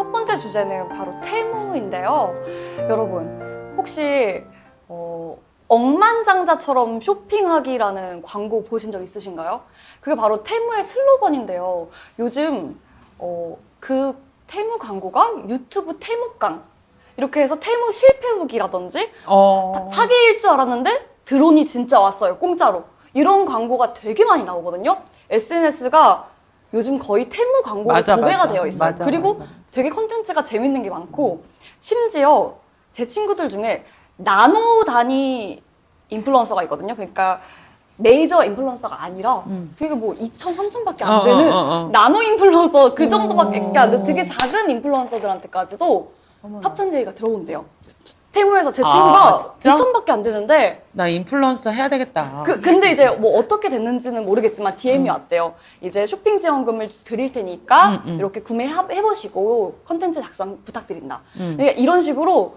첫 번째 주제는 바로 테무인데요. 여러분, 혹시 억만장자처럼 쇼핑하기라는 광고 보신 적 있으신가요? 그게 바로 테무의 슬로건인데요. 요즘 그 테무 광고가 유튜브 테무깡 이렇게 해서 테무 실패 후기라든지 사기일 줄 알았는데 드론이 진짜 왔어요. 공짜로. 이런 광고가 되게 많이 나오거든요. SNS가 요즘 거의 테무 광고로 도배가 되어 있어요. 그리고 되게 컨텐츠가 재밌는 게 많고 심지어 제 친구들 중에 나노 단위 인플루언서가 있거든요. 그러니까 메이저 인플루언서가 아니라 되게 뭐 2천, 3천밖에 안 되는 나노 인플루언서 그 정도밖에 안 돼. 되게 작은 인플루언서들한테까지도 합천 제의가 들어온대요. 테무에서 제 친구가 2천밖에 안 되는데 나 인플루언서 해야 되겠다. 근데 이제 뭐 어떻게 됐는지는 모르겠지만 DM이 왔대요. 이제 쇼핑 지원금을 드릴 테니까 이렇게 구매해보시고 컨텐츠 작성 부탁드린다. 그러니까 이런 식으로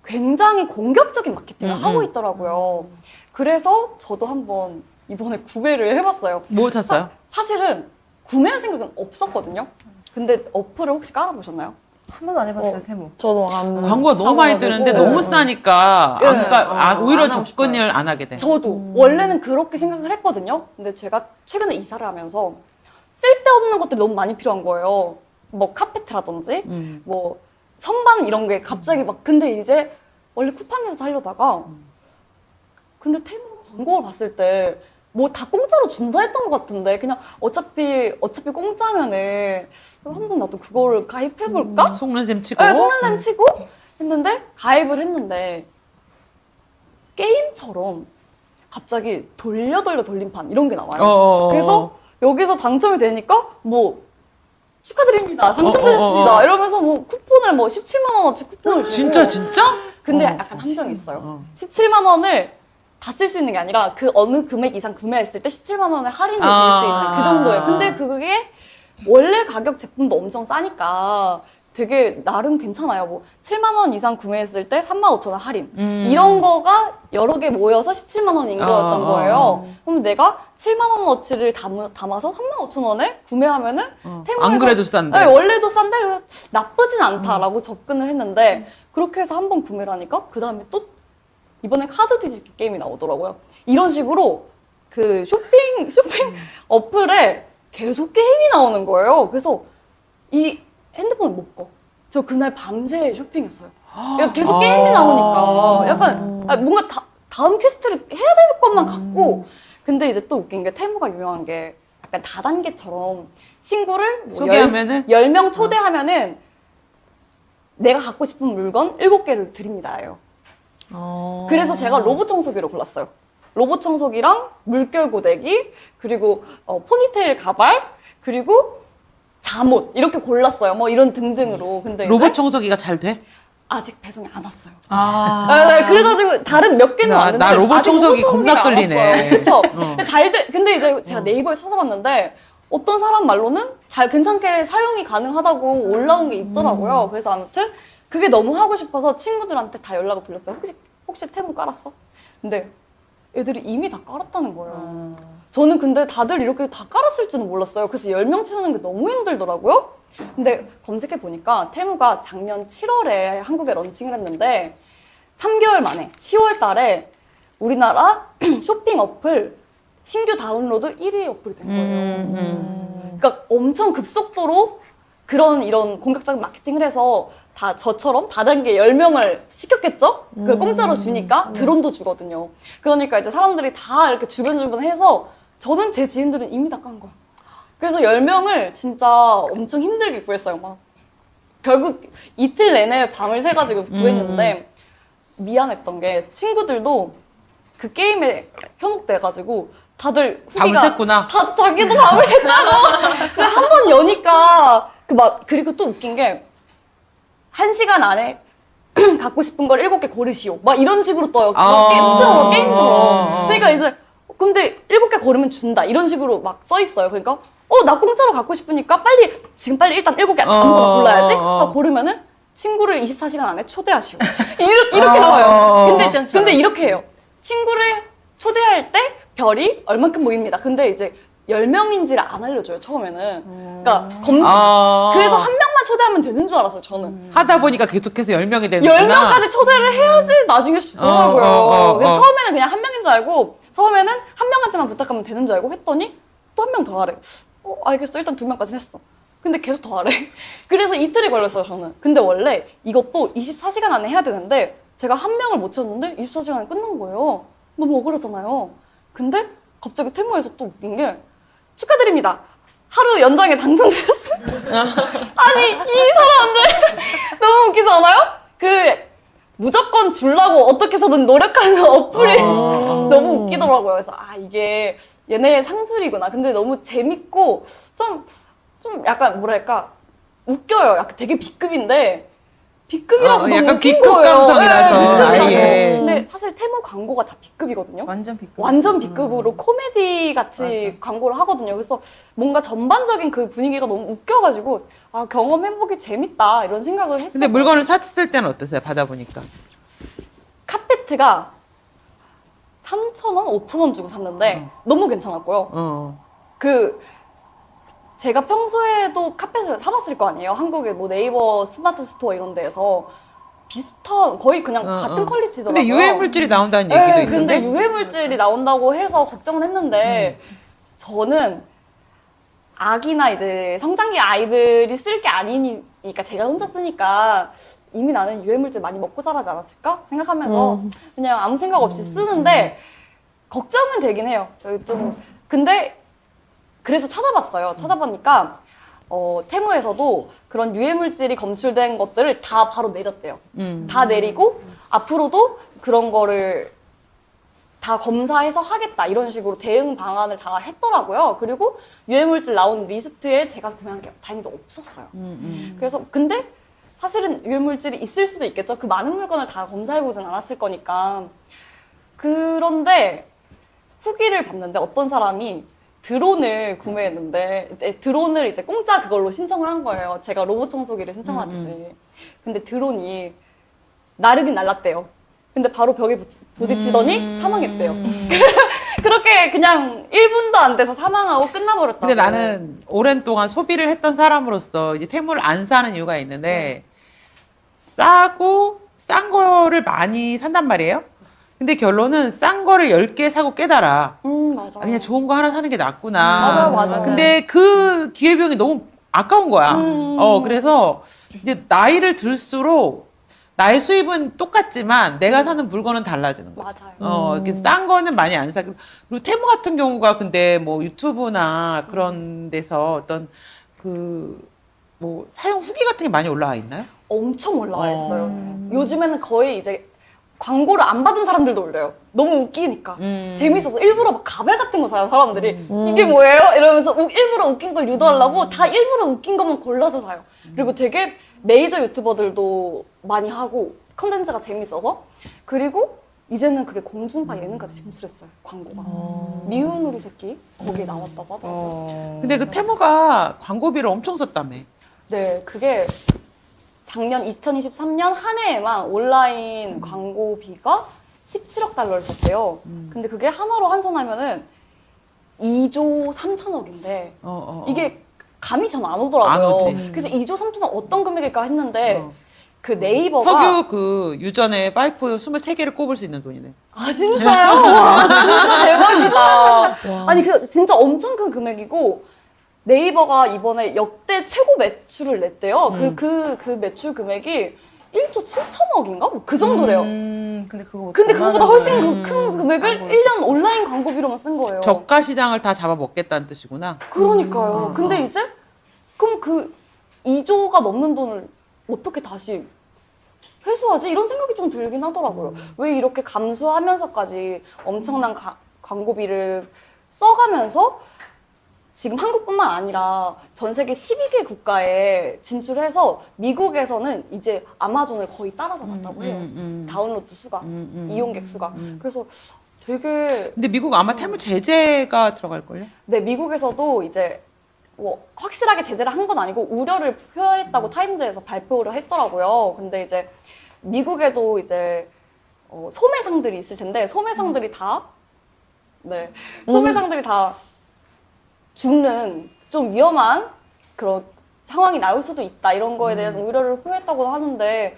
굉장히 공격적인 마케팅을 하고 있더라고요. 그래서 저도 한번 이번에 구매를 해봤어요. 뭘 샀어요? 사실은 구매할 생각은 없었거든요. 근데 어플을 혹시 깔아보셨나요? 한 번도 안 해봤어요, 테무. 저도 안 광고가 너무 많이 뜨는데 너무 싸니까 오히려 접근을 안 하게 돼. 저도 원래는 그렇게 생각을 했거든요. 근데 제가 최근에 이사를 하면서 쓸데없는 것들이 너무 많이 필요한 거예요. 뭐 카페트라든지 뭐 선반 이런 게 갑자기 막 근데 이제 원래 쿠팡에서 사려다가 근데 테무 광고를 봤을 때 뭐 다 공짜로 준다 했던 것 같은데 그냥 어차피 공짜면은 한번 나도 그거를 가입해볼까? 속는셈 치고. 네, 속는셈 치고 했는데 가입을 했는데 게임처럼 갑자기 돌림판 이런 게 나와요. 그래서 여기서 당첨이 되니까 뭐 축하드립니다. 당첨되셨습니다. 이러면서 뭐 쿠폰을 뭐 17만 원어치 쿠폰을 주고 진짜? 근데 약간 함정이 있어요. 17만 원을 다 쓸 수 있는 게 아니라 그 어느 금액 이상 구매했을 때 17만 원의 할인을 줄 수 있는 그 정도예요. 근데 그게 원래 가격 제품도 엄청 싸니까 되게 나름 괜찮아요. 뭐 7만 원 이상 구매했을 때 3만 5천 원 할인. 이런 거가 여러 개 모여서 17만 원인 거였던 거예요. 그럼 내가 7만 원어치를 담아서 3만 5천 원에 구매하면은 테무에서 안 그래도 싼데. 네, 원래도 싼데 나쁘진 않다라고 접근을 했는데 그렇게 해서 한 번 구매를 하니까 그 다음에 또 이번에 카드 뒤집기 게임이 나오더라고요. 이런 식으로 그 쇼핑 어플에 계속 게임이 나오는 거예요. 그래서 이 핸드폰을 못 꺼. 저 그날 밤새 쇼핑했어요. 계속 게임이 나오니까 약간 뭔가 다음 퀘스트를 해야 될 것만 같고 근데 이제 또 웃긴 게 테무가 유명한 게 약간 다단계처럼 친구를 뭐 소개하면은 10명 초대하면은 내가 갖고 싶은 물건 7개를 드립니다예요. 그래서 제가 로봇 청소기로 골랐어요. 로봇 청소기랑 물결 고데기 그리고 포니테일 가발 그리고 잠옷 이렇게 골랐어요. 뭐 이런 등등으로. 근데 로봇 청소기가 잘 돼? 아직 배송이 안 왔어요. 네, 그래가지고 다른 몇 개는 왔는데 나 로봇 아직 청소기 로봇 겁나 청소기가 안 끌리네. 왔어요. 그쵸? 잘 돼. 근데 이제 제가 네이버에 찾아봤는데 어떤 사람 말로는 잘 괜찮게 사용이 가능하다고 올라온 게 있더라고요. 그래서 아무튼 그게 너무 하고 싶어서 친구들한테 다 연락을 돌렸어요. 혹시 테무 깔았어? 근데 애들이 이미 다 깔았다는 거예요. 저는 근데 다들 이렇게 다 깔았을지는 몰랐어요. 그래서 10명 채우는 게 너무 힘들더라고요. 근데 검색해 보니까 테무가 작년 7월에 한국에 런칭을 했는데 3개월 만에 10월 달에 우리나라 쇼핑 어플 신규 다운로드 1위 어플이 된 거예요. 그러니까 엄청 급속도로 이런 공격적인 마케팅을 해서 다 저처럼 다단계 10명을 시켰겠죠? 그 공짜로 주니까 드론도 주거든요. 그러니까 이제 사람들이 다 이렇게 주변 해서 저는 제 지인들은 이미 다 깐 거야. 그래서 10명을 진짜 엄청 힘들게 구했어요. 막 결국 이틀 내내 밤을 새가지고 구했는데 미안했던 게 친구들도 그 게임에 현혹돼가지고 다들 후기가 밤을 샜구나. 다 자기도 밤을 샜다고 한 번 여니까 그리고 또 웃긴 게 1시간 안에 갖고 싶은 걸 7개 고르시오. 막 이런 식으로 떠요. 게임처럼. 그러니까 이제 근데 7개 고르면 준다. 이런 식으로 막 써 있어요. 그러니까 나 공짜로 갖고 싶으니까 지금 빨리 일단 7개 아무거나 골라야지. 다 고르면은 친구를 24시간 안에 초대하시오. 이렇게 나와요. 근데 이렇게 해요. 친구를 초대할 때 별이 얼만큼 모입니다. 근데 이제 10명인지를 안 알려줘요, 처음에는. 그러니까 그래서 한 명만 초대하면 되는 줄 알았어요, 저는. 하다 보니까 계속해서 10명이 되는구나. 10명까지 초대를 해야지 나중에 주더라고요. 그래서 어. 처음에는 그냥 한 명인 줄 알고, 처음에는 한 명한테만 부탁하면 되는 줄 알고 했더니 또 한 명 더 하래. 알겠어. 일단 2명까지 했어. 근데 계속 더 하래. 그래서 이틀이 걸렸어요, 저는. 근데 원래 이것도 24시간 안에 해야 되는데 제가 한 명을 못 채웠는데 24시간에 끝난 거예요. 너무 억울하잖아요. 근데 갑자기 테무에서 또 웃긴 게 축하드립니다. 하루 연장에 당첨되셨어요. 아니, 이 사람들 너무 웃기지 않아요? 무조건 주려고 어떻게 해서든 노력하는 어플이 너무 웃기더라고요. 그래서 이게 얘네의 상술이구나. 근데 너무 재밌고 좀 약간 뭐랄까 웃겨요. 약간 되게 B급인데 B급이라서 너무 약간 웃긴 B급 거예요. 감성이라서. 네, B급이라서. 아예. 근데 사실 테무 광고가 다 B급이거든요. 완전 B급. 완전 B급으로 코미디 같이 광고를 하거든요. 그래서 뭔가 전반적인 그 분위기가 너무 웃겨가지고 경험해보기 재밌다 이런 생각을 했어요. 근데 물건을 샀을 때는 어땠어요? 받아보니까. 카페트가 3,000원, 5,000원 주고 샀는데 너무 괜찮았고요. 제가 평소에도 카펫을 사봤을 거 아니에요. 한국의 뭐 네이버 스마트 스토어 이런 데에서 비슷한 거의 그냥 같은 퀄리티더라고요. 근데 유해 물질이 나온다는 얘기도 네, 있던데. 근데 유해 물질이 나온다고 해서 걱정은 했는데 저는 아기나 이제 성장기 아이들이 쓸 게 아니니까 제가 혼자 쓰니까 이미 나는 유해 물질 많이 먹고 자라지 않았을까 생각하면서 그냥 아무 생각 없이 쓰는데 걱정은 되긴 해요. 근데 그래서 찾아봤어요. 찾아보니까 테무에서도 그런 유해 물질이 검출된 것들을 다 바로 내렸대요. 다 내리고 앞으로도 그런 거를 다 검사해서 하겠다 이런 식으로 대응 방안을 다 했더라고요. 그리고 유해 물질 나온 리스트에 제가 구매한 게 다행히도 없었어요. 그래서 근데 사실은 유해 물질이 있을 수도 있겠죠. 그 많은 물건을 다 검사해보진 않았을 거니까. 그런데 후기를 봤는데 어떤 사람이 드론을 구매했는데 드론을 이제 공짜 그걸로 신청을 한 거예요. 제가 로봇 청소기를 신청하듯이. 근데 드론이 나르긴 날랐대요. 근데 바로 벽에 부딪히더니 사망했대요. 그렇게 그냥 1분도 안 돼서 사망하고 끝나버렸다고. 근데 나는 오랜 동안 소비를 했던 사람으로서 이제 테무를 안 사는 이유가 있는데 싸고 싼 거를 많이 산단 말이에요. 근데 결론은 싼 거를 10개 사고 깨달아. 맞아. 그냥 좋은 거 하나 사는 게 낫구나. 맞아. 근데 그 기회비용이 너무 아까운 거야. 그래서 이제 나이를 들수록 나의 수입은 똑같지만 내가 사는 물건은 달라지는 거야. 맞아요. 이렇게 싼 거는 많이 안 사. 그리고 테무 같은 경우가 근데 뭐 유튜브나 그런 데서 어떤 뭐 사용 후기 같은 게 많이 올라와 있나요? 엄청 올라와 있어요. 요즘에는 거의 이제 광고를 안 받은 사람들도 올려요. 너무 웃기니까. 재밌어서 일부러 막 가발 같은 거 사요, 사람들이. 이게 뭐예요? 이러면서 일부러 웃긴 걸 유도하려고 다 일부러 웃긴 것만 골라서 사요. 그리고 되게 메이저 유튜버들도 많이 하고 컨텐츠가 재밌어서. 그리고 이제는 그게 공중파 예능까지 진출했어요, 광고가. 미운 우리 새끼 거기에 나왔다고 하더라고요. 근데 그 테무가 광고비를 엄청 썼다며. 네, 그게 작년 2023년 한 해에만 온라인 광고비가 17억 달러를 썼대요. 근데 그게 한화로 환산하면은 2조 3천억인데 이게 감이 전 안 오더라고요. 안 오지. 그래서 2조 3천억 어떤 금액일까 했는데 그 네이버가 석유 그 유전에 파이프 23개를 꼽을 수 있는 돈이네. 아 진짜요? 와 진짜 대박이다. 아니 그 진짜 엄청 큰 금액이고 네이버가 이번에 역대 최고 매출을 냈대요. 그 매출 금액이 1조 7천억인가? 뭐 그 정도래요. 근데 그거보다 훨씬 큰 금액을 1년 온라인 광고비로만 쓴 거예요. 저가 시장을 다 잡아먹겠다는 뜻이구나. 그러니까요. 근데 이제 그럼 그 2조가 넘는 돈을 어떻게 다시 회수하지? 이런 생각이 좀 들긴 하더라고요. 왜 이렇게 감수하면서까지 엄청난 광고비를 써가면서 지금 한국뿐만 아니라 전 세계 12개 국가에 진출해서 미국에서는 이제 아마존을 거의 따라잡았다고 해요. 다운로드 수가, 이용객 수가. 그래서 되게 근데 미국 아마 테무 제재가 들어갈걸요? 네, 미국에서도 이제 뭐 확실하게 제재를 한 건 아니고 우려를 표했다고 타임즈에서 발표를 했더라고요. 근데 이제 미국에도 이제 소매상들이 있을 텐데 소매상들이 다 소매상들이 다 죽는 좀 위험한 그런 상황이 나올 수도 있다 이런 거에 대한 우려를 표했다고 하는데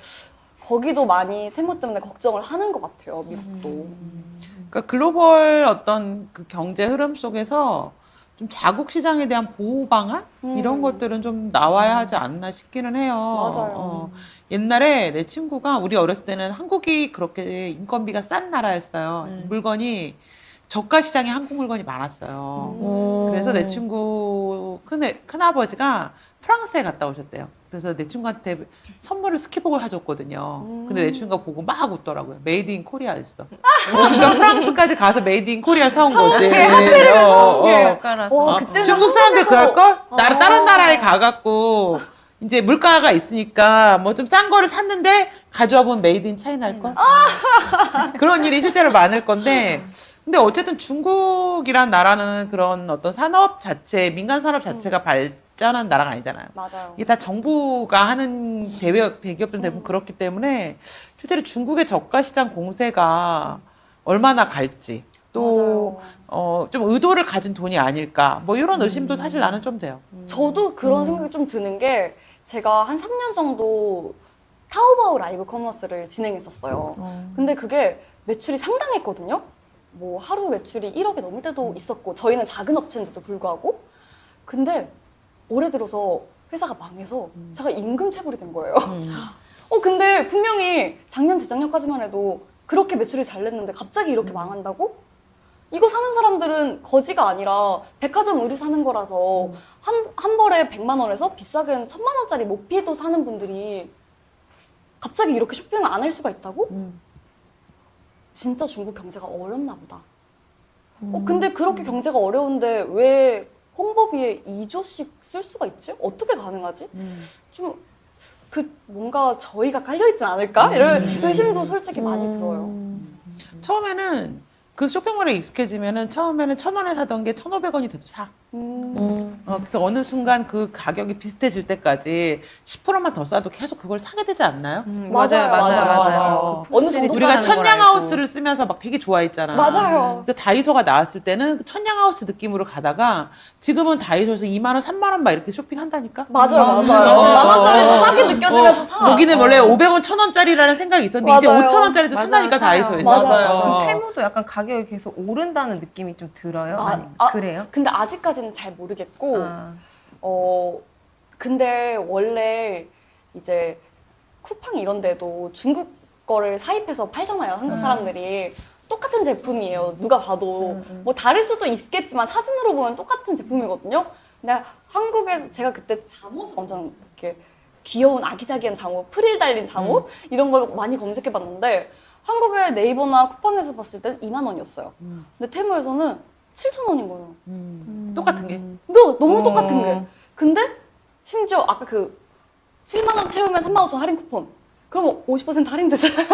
거기도 많이 테무 때문에 걱정을 하는 것 같아요. 미국도. 그러니까 글로벌 어떤 그 경제 흐름 속에서 좀 자국 시장에 대한 보호 방안 이런 것들은 좀 나와야 하지 않나 싶기는 해요. 맞아요. 옛날에 내 친구가 우리 어렸을 때는 한국이 그렇게 인건비가 싼 나라였어요. 물건이 저가 시장에 한국 물건이 많았어요. 그래서 내 친구 큰아버지가 프랑스에 갔다 오셨대요. 그래서 내 친구한테 선물을 스키복을 사줬거든요. 근데 내 친구가 보고 막 웃더라고요. 메이드 인 코리아였어. 그러니까 프랑스까지 가서 메이드 인 코리아 사온 거지. 저가라서. 와, 그때는 중국 사람들 한국에서- 그럴걸? 아. 다른 나라에 가갖고 이제 물가가 있으니까 뭐 좀 싼 거를 샀는데 가져와 보면 메이드 인 차이나일걸? 그런 일이 실제로 많을 건데 근데 어쨌든 중국이란 나라는 그런 어떤 산업 자체, 민간 산업 자체가 발전한 나라가 아니잖아요. 맞아요. 이게 다 정부가 하는 대기업들 대부분 그렇기 때문에 실제로 중국의 저가 시장 공세가 얼마나 갈지 또 좀 의도를 가진 돈이 아닐까 뭐 이런 의심도 사실 나는 좀 돼요. 저도 그런 생각이 좀 드는 게 제가 한 3년 정도 타오바오 라이브 커머스를 진행했었어요. 근데 그게 매출이 상당했거든요. 뭐 하루 매출이 1억이 넘을 때도 있었고 저희는 작은 업체인데도 불구하고 근데 올해 들어서 회사가 망해서 제가 임금 체불이 된 거예요. 근데 분명히 작년 재작년까지만 해도 그렇게 매출이 잘 냈는데 갑자기 이렇게 망한다고? 이거 사는 사람들은 거지가 아니라 백화점 의류 사는 거라서 한 벌에 100만 원에서 비싸게는 1000만 원짜리 모피도 사는 분들이 갑자기 이렇게 쇼핑을 안 할 수가 있다고? 진짜 중국 경제가 어렵나 보다. 근데 그렇게 경제가 어려운데 왜 홍보비에 2조씩 쓸 수가 있지? 어떻게 가능하지? 좀 뭔가 저희가 깔려있지 않을까? 이런 의심도 솔직히 많이 들어요. 처음에는 그 쇼핑몰에 익숙해지면은 처음에는 1,000원에 사던 게 1,500원이 돼도 사. 그래서 어느 순간 그 가격이 비슷해질 때까지 10%만 더 싸도 계속 그걸 사게 되지 않나요? 맞아요. 어느 정도 우리가 천냥하우스를 쓰면서 막 되게 좋아했잖아. 맞아요. 그래서 다이소가 나왔을 때는 그 천냥하우스 느낌으로 가다가 지금은 다이소에서 2만 원, 3만 원 막 이렇게 쇼핑한다니까? 맞아요. 만 원짜리도 싸게 느껴지면서 사. 거기는 원래 500원, 1,000원짜리라는 생각이 있었는데 이제 맞아요. 5,000원짜리도 산다니까 다이소에서. 맞아요. 전 테무도 약간 가격이 계속 오른다는 느낌이 좀 들어요. 그래요? 근데 아직까지는 잘 모르겠고 아. 근데 원래 이제 쿠팡 이런 데도 중국 거를 사입해서 팔잖아요. 한국 사람들이. 똑같은 제품이에요. 누가 봐도. 뭐 다를 수도 있겠지만 사진으로 보면 똑같은 제품이거든요. 근데 한국에서 제가 그때 잠옷 완전 이렇게 귀여운 아기자기한 잠옷, 프릴 달린 잠옷 이런 걸 많이 검색해 봤는데 한국의 네이버나 쿠팡에서 봤을 때는 2만 원이었어요. 근데 테무에서는 7,000원인 거예요. 똑같은 게. 너무 똑같은 게. 근데 심지어 아까 그 7만 원 채우면 3만 5천 할인 쿠폰. 그러면 50% 할인되잖아요.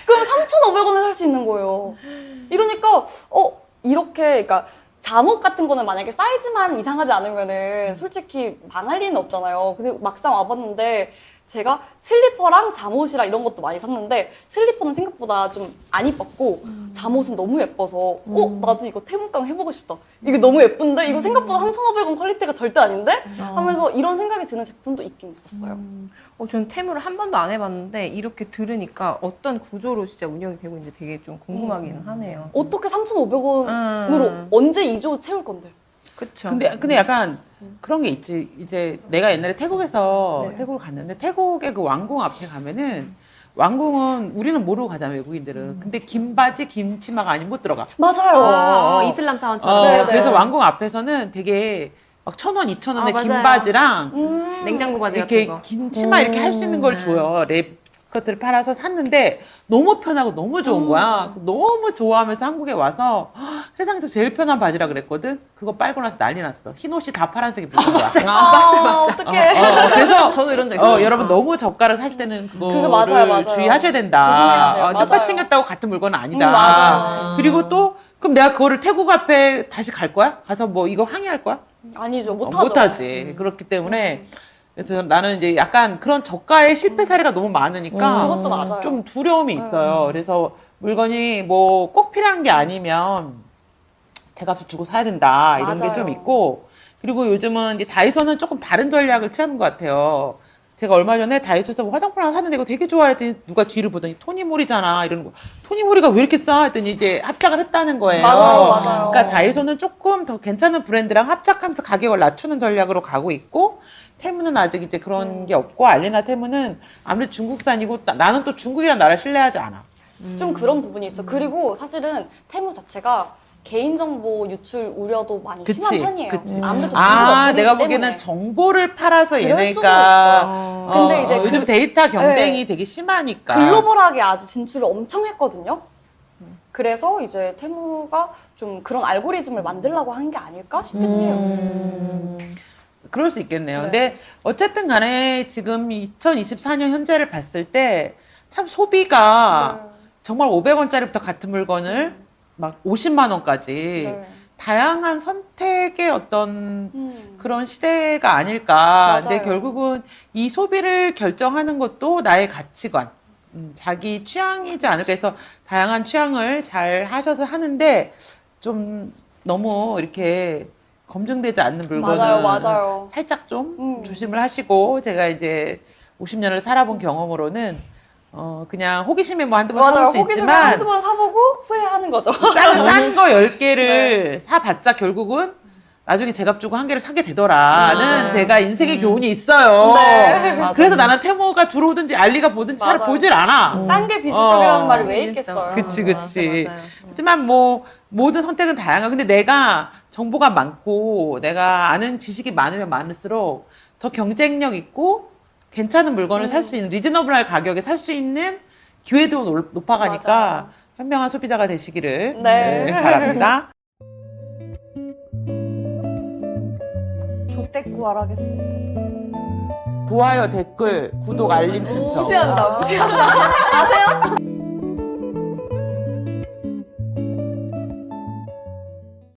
그럼 3,500원에 살 수 있는 거예요. 이러니까 이렇게 그러니까 잠옷 같은 거는 만약에 사이즈만 이상하지 않으면은 솔직히 망할 리는 없잖아요. 근데 막상 와봤는데 제가 슬리퍼랑 잠옷이랑 이런 것도 많이 샀는데 슬리퍼는 생각보다 좀 안 이뻤고 잠옷은 너무 예뻐서 나도 이거 테무깡 해보고 싶다. 이게 너무 예쁜데 이거 생각보다 3,500원 퀄리티가 절대 아닌데? 하면서 이런 생각이 드는 제품도 있긴 있었어요. 저는 테무를 한 번도 안 해봤는데 이렇게 들으니까 어떤 구조로 진짜 운영이 되고 있는지 되게 좀 궁금하기는 하네요. 어떻게 3,500원으로 언제 2조 채울 건데? 그쵸. 근데 약간 그런 게 있지. 이제 내가 옛날에 태국에서 네. 태국을 갔는데 태국의 그 왕궁 앞에 가면은 왕궁은 우리는 모르고 가잖아요, 외국인들은. 근데 긴 바지, 긴 치마가 아니면 못 들어가. 맞아요. 이슬람 사원처럼. 네, 네. 그래서 왕궁 앞에서는 되게 막 1,000원, 2,000원에 긴 맞아요. 바지랑 냉장고 바지 이렇게 같은 거. 긴 치마 이렇게 할 수 있는 걸 줘요. 랩 스커트를 팔아서 샀는데 너무 편하고 너무 좋은 거야. 너무 좋아하면서 한국에 와서 "헉, 세상에서 제일 편한 바지라 그랬거든. 그거 빨고 나서 난리 났어. 흰 옷이 다 파란색이 붙은 거야. 어떡해. 그래서 저도 이런 적 있어요. 여러분 너무 저가를 사실 때는 그거 그거를 맞아요. 주의하셔야 된다. 조심해야 돼요. 똑같이 맞아요. 생겼다고 같은 물건은 아니다. 맞아요. 그리고 또 그럼 내가 그거를 태국 앞에 다시 갈 거야? 가서 뭐 이거 항의할 거야? 아니죠. 못하죠. 못하지. 그렇기 때문에 그래서 나는 이제 약간 그런 저가의 실패 사례가 너무 많으니까 그것도 맞아요. 좀 두려움이 있어요. 그래서 물건이 뭐 꼭 필요한 게 아니면 제값을 주고 사야 된다 이런 게 좀 맞아요. 있고 그리고 요즘은 이제 다이소는 조금 다른 전략을 취하는 것 같아요. 제가 얼마 전에 다이소에서 뭐 화장품 하나 샀는데 이거 되게 좋아했더니 누가 뒤를 보더니 토니모리잖아 이러는 거. 토니모리가 왜 이렇게 싸? 했더니 이제 합작을 했다는 거예요. 맞아요. 그러니까 다이소는 조금 더 괜찮은 브랜드랑 합작하면서 가격을 낮추는 전략으로 가고 있고 테무는 아직 이제 그런 게 없고 알리나 테무는 아무래도 중국산이고 나는 또 중국이란 나라를 신뢰하지 않아. 좀 그런 부분이 있죠. 그리고 사실은 테무 자체가 개인정보 유출 우려도 많이 그치, 심한 편이에요. 그치. 아무래도 내가 중국 보기에는 때문에. 정보를 팔아서 그럴 수도 얘네가 있어요. 근데 이제 요즘 그- 데이터 경쟁이 네. 되게 심하니까. 글로벌하게 아주 진출을 엄청 했거든요. 그래서 이제 테무가 좀 그런 알고리즘을 만들려고 한 게 아닐까 싶긴 해요. 그럴 수 있겠네요. 네. 근데 어쨌든 간에 지금 2024년 현재를 봤을 때 참 소비가 네. 정말 500원짜리부터 같은 물건을 막 50만 원까지 네. 다양한 선택의 어떤 음. 그런 시대가 아닐까. 근데 맞아요. 결국은 이 소비를 결정하는 것도 나의 가치관, 자기 취향이지 않을까 해서 다양한 취향을 잘 하셔서 하는데 좀 너무 이렇게 검증되지 않는 물건은 맞아요. 살짝 좀 음. 조심을 하시고 제가 이제 50년을 살아본 경험으로는 그냥 호기심에 뭐 한두 번 맞아요. 사볼 수 호기심에 있지만 한두 번 사보고 후회하는 거죠. 싼 거 10개를 네. 사봤자 결국은 나중에 제값 주고 한 개를 사게 되더라는 네. 제가 인생의 교훈이 있어요. 네. 맞아요. 그래서 나는 테무가 들어오든지 알리가 보든지 잘 맞아요. 보질 않아. 싼 게 비지떡이라는 말이 왜 진짜. 있겠어요. 그치. 맞아요. 하지만 뭐 모든 선택은 다양하고 근데 내가 정보가 많고 내가 아는 지식이 많으면 많을수록 더 경쟁력 있고 괜찮은 물건을 살 수 있는 리즈너블한 가격에 살 수 있는 기회도 높아가니까 맞아요. 현명한 소비자가 되시기를 네. 바랍니다. 조떼꾸알 하겠습니다. 좋아요, 댓글, 구독, 알림 신청. 무시한다. 아세요?